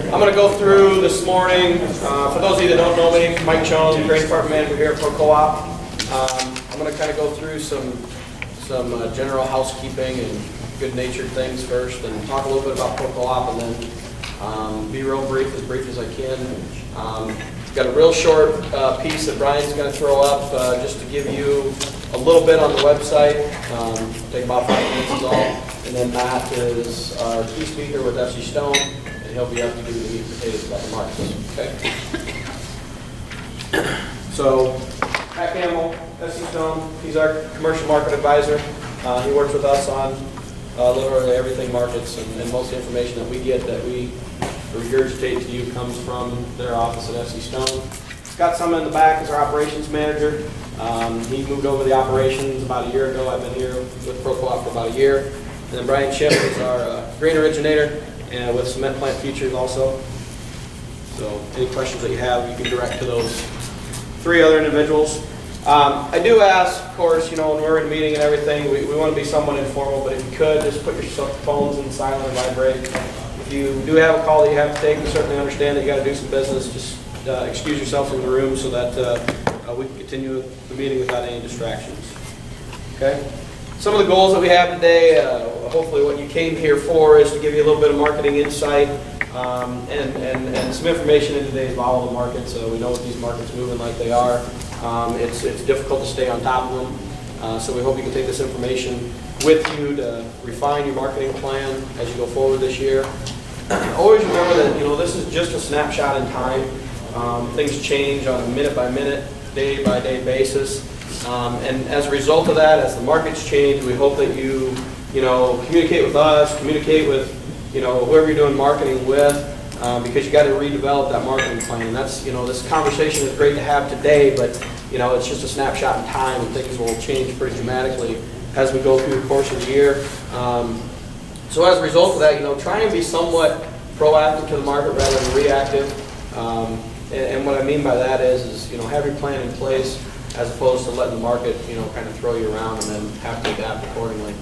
I'm going to go through this morning, for those of you that don't know me, Mike Jones, Grain Department Manager here at Pro Co-op. I'm going to kind of go through some general housekeeping and good-natured things first, and talk a little bit about Pro Co-op, and then be real brief as I can. Got a real short piece that Brian's going to throw up just to give you a little bit on the website. Take about 5 minutes is all. And then Matt is our key speaker with FCStone, and he'll be up to do the meat and potatoes about the markets. Okay. So Matt Campbell, FCStone, he's our commercial market advisor. He works with us on literally everything markets, and most of the information that we get that we regurgitate to you comes from their office at FCStone. Got some in the back as our operations manager. He moved over the operations about a year ago. I've been here with Pro Co-op for about a year. And then Brian Chip is our grain originator and with Cement Plant Futures also. So any questions that you have, you can direct to those 3 other individuals. I do ask, of course, when we're in a meeting and everything, we want to be somewhat informal, but if you could, just put your phones in silent and vibrate. If you do have a call that you have to take, we certainly understand that you got to do some business. Just excuse yourself from the room so that we can continue the meeting without any distractions. Okay? Some of the goals that we have today, hopefully what you came here for, is to give you a little bit of marketing insight and some information in today's volatile markets. We know with these markets moving like they are, it's difficult to stay on top of them. So we hope you can take this information with you to refine your marketing plan as you go forward this year. Always remember that this is just a snapshot in time. Things change on a minute-by-minute, day-by-day basis. And as a result of that, as the markets change, we hope that you communicate with us, communicate with, whoever you're doing marketing with, because you got to redevelop that marketing plan. And that's, this conversation is great to have today, but, it's just a snapshot in time, and things will change pretty dramatically as we go through the course of the year. So as a result of that, try and be somewhat proactive to the market rather than reactive. And what I mean by that is have your plan in place, as opposed to letting the market, kind of throw you around and then have to adapt accordingly.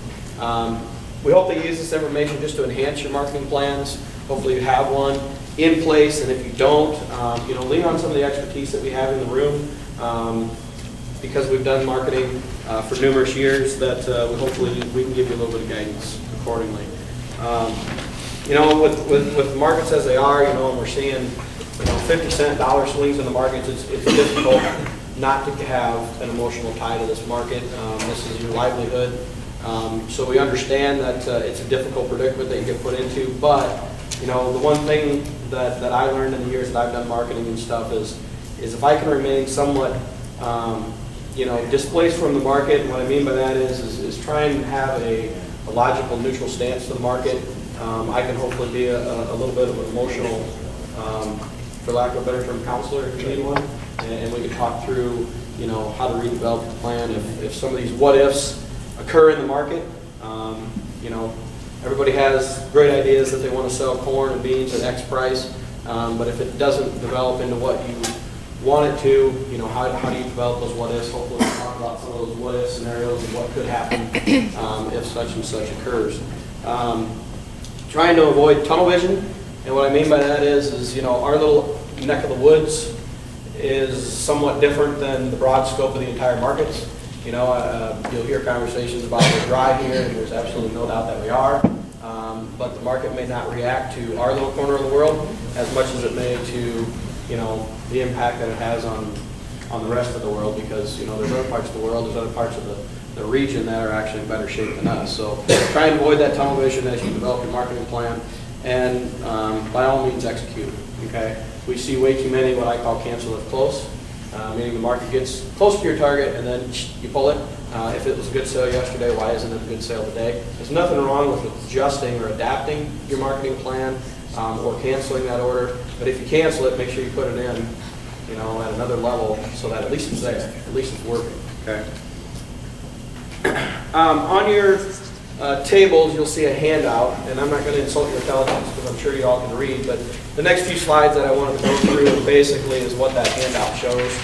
We hope that you use this information just to enhance your marketing plans. Hopefully you have one in place, and if you don't, lean on some of the expertise that we have in the room, because we've done marketing for numerous years, that hopefully we can give you a little bit of guidance accordingly. With markets as they are, and we're seeing 50-cent dollar swings in the markets, it's difficult not to have an emotional tie to this market. This is your livelihood. So we understand that it's a difficult predicament that you get put into, but the one thing that I learned in the years that I've done marketing and stuff is if I can remain somewhat displaced from the market, and what I mean by that is try and have a logical, neutral stance to the market. I can hopefully be a little bit of an emotional, for lack of a better term, counselor if you need one. And we can talk through, how to redevelop the plan if some of these what-ifs occur in the market. Everybody has great ideas that they want to sell corn and beans at X price, but if it doesn't develop into what you want it to, how do you develop those what-ifs? Hopefully we'll talk about some of those what-if scenarios and what could happen if such and such occurs. Trying to avoid tunnel vision, and what I mean by that is our little neck of the woods is somewhat different than the broad scope of the entire markets. You'll hear conversations about we're dry here, and there's absolutely no doubt that we are. But the market may not react to our little corner of the world as much as it may to, the impact that it has on the rest of the world, because, there's other parts of the world, there's other parts of the region that are actually in better shape than us. So try and avoid that tunnel vision as you develop your marketing plan, and by all means execute, okay? We see way too many what I call cancel if close, meaning the market gets close to your target and then you pull it. If it was a good sale yesterday, why isn't it a good sale today? There's nothing wrong with adjusting or adapting your marketing plan or canceling that order, but if you cancel it, make sure you put it in, at another level so that at least it's there, at least it's working, okay? On your tables, you'll see a handout, and I'm not going to insult your intelligence because I'm sure you all can read, but the next few slides that I wanted to go through basically is what that handout shows.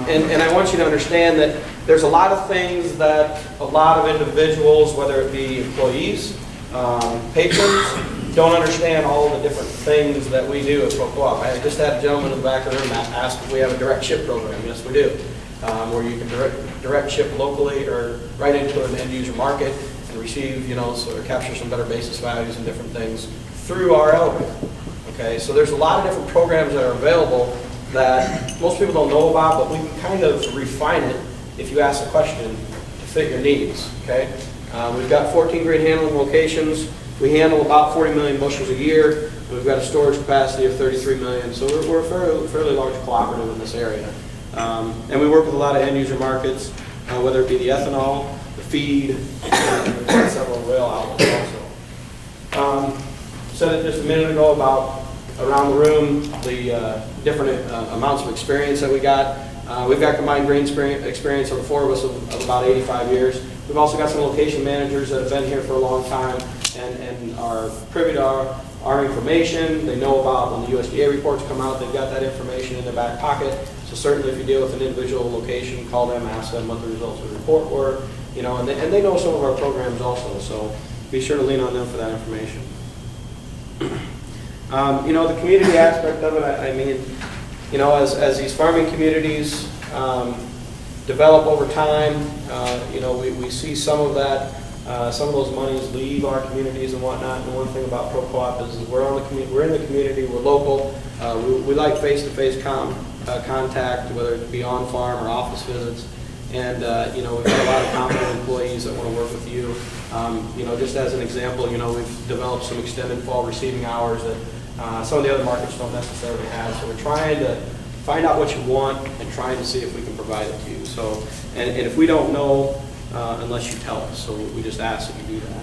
And I want you to understand that there's a lot of things that a lot of individuals, whether it be employees, patrons, don't understand all the different things that we do at Pro Co-op. I just had a gentleman in the back of the room ask if we have a direct ship program. Yes, we do, where you can direct ship locally or right into an end user market and receive, sort of capture some better basis values and different things through our elevator. Okay, so there's a lot of different programs that are available that most people don't know about, but we can kind of refine it if you ask the question to fit your needs. Okay, we've got 14 grain handling locations. We handle about 40 million bushels a year. We've got a storage capacity of 33 million, so we're a fairly large cooperative in this area. And we work with a lot of end user markets, whether it be the ethanol, the feed, and we've got several rail outlets also. Said it just a minute ago about around the room, the different amounts of experience that we got. We've got combined grain experience of the four of us of about 85 years. We've also got some location managers that have been here for a long time and are privy to our information. They know about when the USDA reports come out, they've got that information in their back pocket. So certainly if you deal with an individual location, call them, ask them what the results of the report were, and they know some of our programs also. So be sure to lean on them for that information. The community aspect of it, I mean, as these farming communities develop over time, we see some of that, some of those monies leave our communities and whatnot. And one thing about Pro Co-op is we're in the community, we're local. We like face-to-face contact, whether it be on farm or office visits. And we've got a lot of competent employees that want to work with you. Just as an example, we've developed some extended fall receiving hours that some of the other markets don't necessarily have. So we're trying to find out what you want and trying to see if we can provide it to you. So, and if we don't know, unless you tell us, so we just ask that you do that.